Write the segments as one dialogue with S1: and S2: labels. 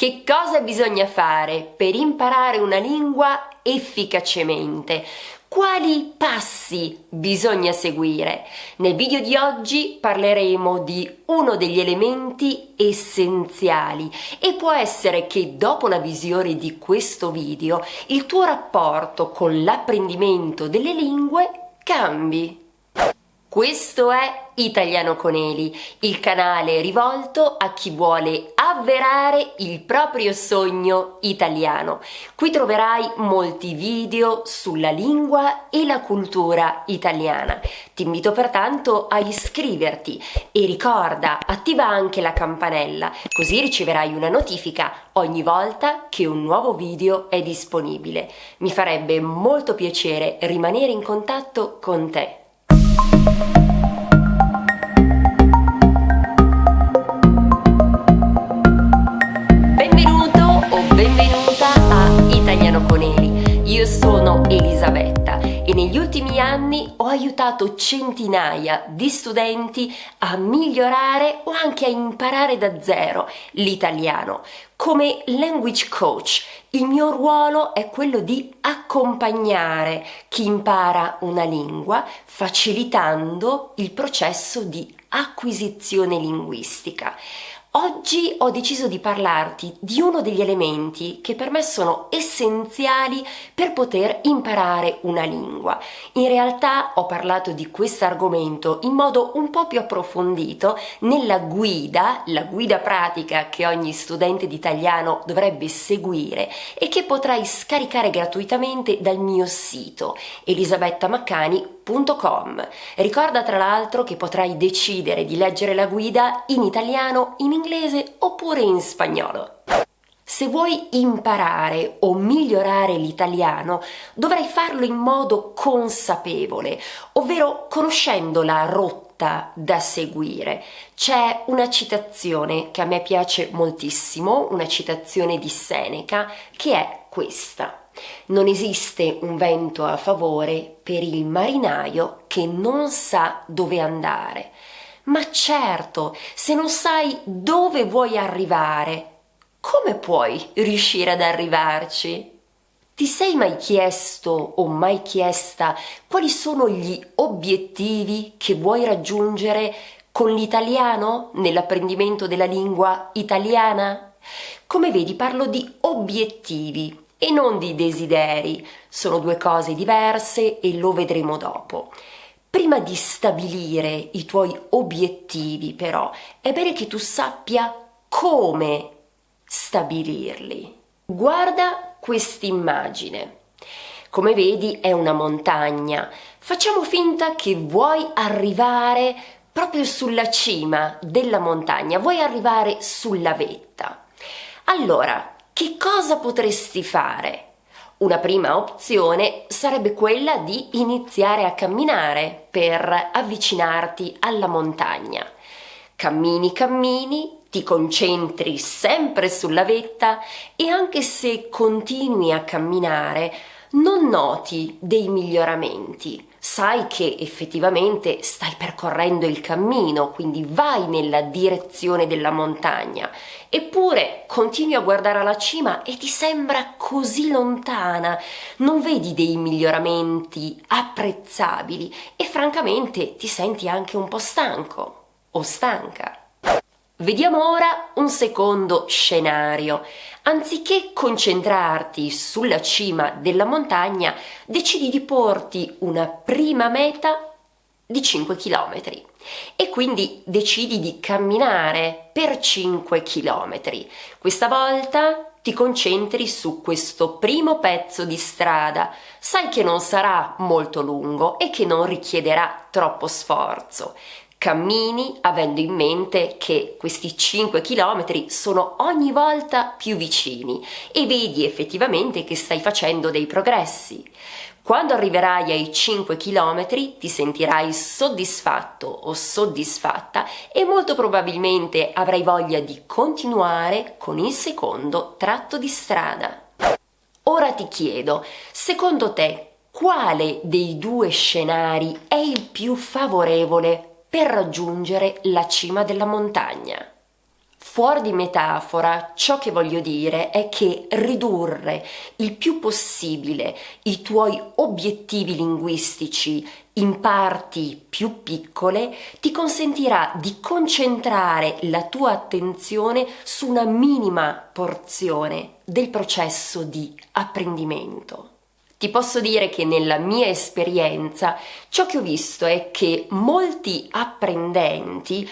S1: Che cosa bisogna fare per imparare una lingua efficacemente? Quali passi bisogna seguire? Nel video di oggi parleremo di uno degli elementi essenziali e può essere che dopo la visione di questo video il tuo rapporto con l'apprendimento delle lingue cambi. Questo è Italiano con Eli, il canale rivolto a chi vuole avverare il proprio sogno italiano. Qui troverai molti video sulla lingua e la cultura italiana. Ti invito pertanto a iscriverti e ricorda, attiva anche la campanella, così riceverai una notifica ogni volta che un nuovo video è disponibile. Mi farebbe molto piacere rimanere in contatto con te. Benvenuta a Italiano con Eli. Io sono Elisabetta e negli ultimi anni ho aiutato centinaia di studenti a migliorare o anche a imparare da zero l'italiano. Come language coach, il mio ruolo è quello di accompagnare chi impara una lingua, facilitando il processo di acquisizione linguistica. Oggi ho deciso di parlarti di uno degli elementi che per me sono essenziali per poter imparare una lingua. In realtà ho parlato di questo argomento in modo un po' più approfondito nella guida, la guida pratica che ogni studente di italiano dovrebbe seguire e che potrai scaricare gratuitamente dal mio sito elisabettamacani.com. Ricorda tra l'altro che potrai decidere di leggere la guida in italiano, in inglese oppure in spagnolo. Se vuoi imparare o migliorare l'italiano, dovrai farlo in modo consapevole, ovvero conoscendo la rotta da seguire. C'è una citazione che a me piace moltissimo, una citazione di Seneca, che è questa: non esiste un vento a favore per il marinaio che non sa dove andare. Ma certo, se non sai dove vuoi arrivare, come puoi riuscire ad arrivarci? Ti sei mai chiesto o mai chiesta quali sono gli obiettivi che vuoi raggiungere con l'italiano nell'apprendimento della lingua italiana? Come vedi, parlo di obiettivi e non di desideri. Sono due cose diverse e lo vedremo dopo. Prima di stabilire i tuoi obiettivi, però, è bene che tu sappia come stabilirli. Guarda quest'immagine. Come vedi è una montagna. Facciamo finta che vuoi arrivare proprio sulla cima della montagna, vuoi arrivare sulla vetta. Allora, che cosa potresti fare? Una prima opzione sarebbe quella di iniziare a camminare per avvicinarti alla montagna. Cammini, ti concentri sempre sulla vetta e anche se continui a camminare non noti dei miglioramenti. Sai che effettivamente stai percorrendo il cammino, quindi vai nella direzione della montagna, eppure continui a guardare alla cima e ti sembra così lontana, non vedi dei miglioramenti apprezzabili e francamente ti senti anche un po' stanco o stanca. Vediamo ora un secondo scenario. Anziché concentrarti sulla cima della montagna, decidi di porti una prima meta di 5 km e quindi decidi di camminare per 5 km. Questa volta ti concentri su questo primo pezzo di strada. Sai che non sarà molto lungo e che non richiederà troppo sforzo. Cammini avendo in mente che questi 5 km sono ogni volta più vicini e vedi effettivamente che stai facendo dei progressi. Quando arriverai ai 5 km ti sentirai soddisfatto o soddisfatta e molto probabilmente avrai voglia di continuare con il secondo tratto di strada. Ora ti chiedo, secondo te, quale dei due scenari è il più favorevole per raggiungere la cima della montagna? Fuori di metafora, ciò che voglio dire è che ridurre il più possibile i tuoi obiettivi linguistici in parti più piccole ti consentirà di concentrare la tua attenzione su una minima porzione del processo di apprendimento. Ti posso dire che nella mia esperienza ciò che ho visto è che molti apprendenti,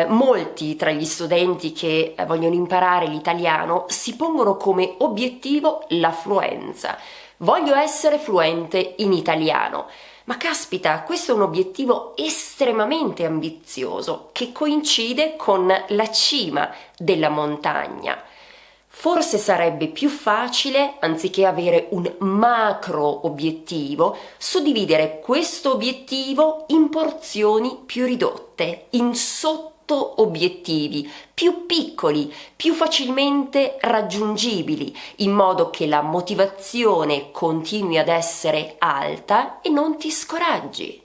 S1: molti tra gli studenti che vogliono imparare l'italiano si pongono come obiettivo la fluenza. Voglio essere fluente in italiano. Ma caspita, questo è un obiettivo estremamente ambizioso che coincide con la cima della montagna. Forse sarebbe più facile, anziché avere un macro obiettivo, suddividere questo obiettivo in porzioni più ridotte, in sotto-obiettivi più piccoli, più facilmente raggiungibili, in modo che la motivazione continui ad essere alta e non ti scoraggi.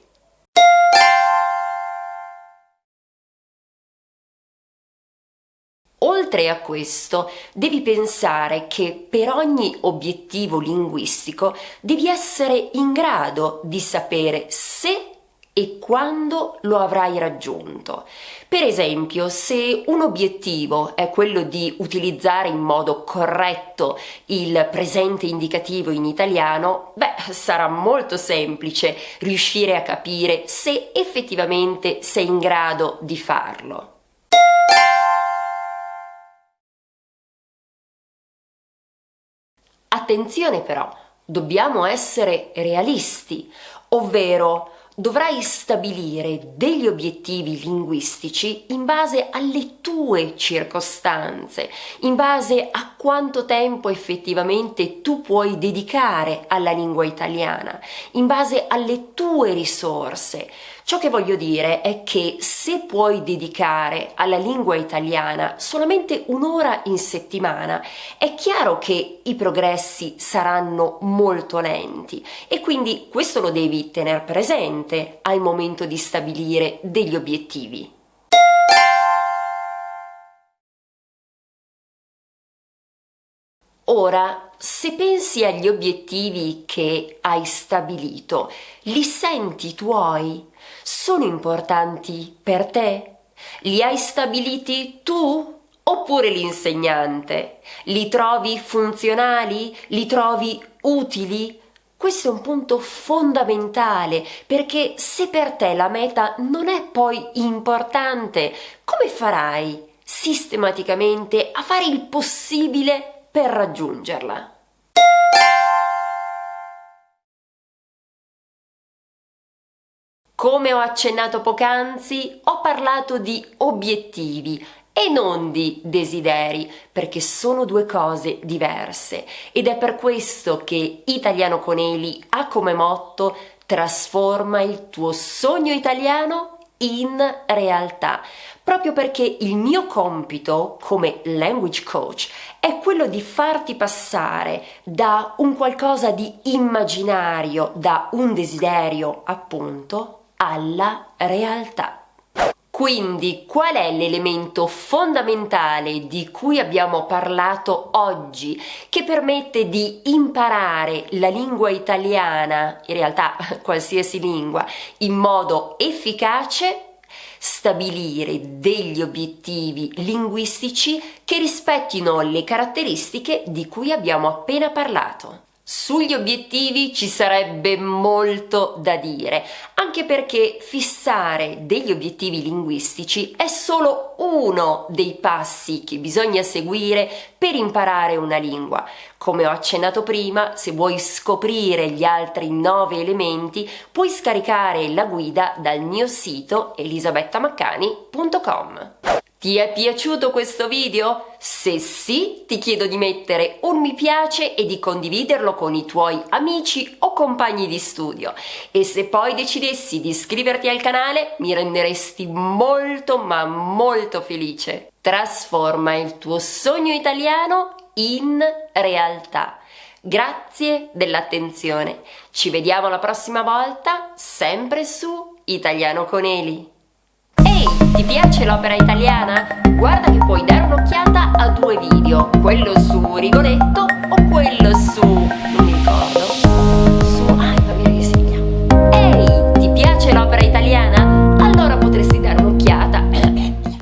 S1: Oltre a questo, devi pensare che per ogni obiettivo linguistico devi essere in grado di sapere se e quando lo avrai raggiunto. Per esempio, se un obiettivo è quello di utilizzare in modo corretto il presente indicativo in italiano, sarà molto semplice riuscire a capire se effettivamente sei in grado di farlo. Attenzione però, dobbiamo essere realisti, ovvero dovrai stabilire degli obiettivi linguistici in base alle tue circostanze, in base a quanto tempo effettivamente tu puoi dedicare alla lingua italiana, in base alle tue risorse. Ciò che voglio dire è che se puoi dedicare alla lingua italiana solamente un'ora in settimana, è chiaro che i progressi saranno molto lenti e quindi questo lo devi tener presente al momento di stabilire degli obiettivi. Ora, se pensi agli obiettivi che hai stabilito, li senti tuoi? Sono importanti per te? Li hai stabiliti tu oppure l'insegnante? Li trovi funzionali? Li trovi utili? Questo è un punto fondamentale perché se per te la meta non è poi importante, come farai sistematicamente a fare il possibile per raggiungerla? Come ho accennato poc'anzi, ho parlato di obiettivi e non di desideri, perché sono due cose diverse ed è per questo che Italiano con Eli ha come motto: trasforma il tuo sogno italiano in realtà, proprio perché il mio compito come language coach è quello di farti passare da un qualcosa di immaginario, da un desiderio appunto, alla realtà. Quindi qual è l'elemento fondamentale di cui abbiamo parlato oggi che permette di imparare la lingua italiana, in realtà qualsiasi lingua, in modo efficace? Stabilire degli obiettivi linguistici che rispettino le caratteristiche di cui abbiamo appena parlato. Sugli obiettivi ci sarebbe molto da dire, anche perché fissare degli obiettivi linguistici è solo uno dei passi che bisogna seguire per imparare una lingua. Come ho accennato prima, se vuoi scoprire gli altri 9 elementi, puoi scaricare la guida dal mio sito elisabetamaccani.com. Ti è piaciuto questo video? Se sì, ti chiedo di mettere un mi piace e di condividerlo con i tuoi amici o compagni di studio. E se poi decidessi di iscriverti al canale, mi renderesti molto ma molto felice. Trasforma il tuo sogno italiano in realtà. Grazie dell'attenzione. Ci vediamo la prossima volta, sempre su Italiano con Eli. Ehi! Ti piace l'opera italiana? Guarda che puoi dare un'occhiata a due video, quello su Rigoletto o quello su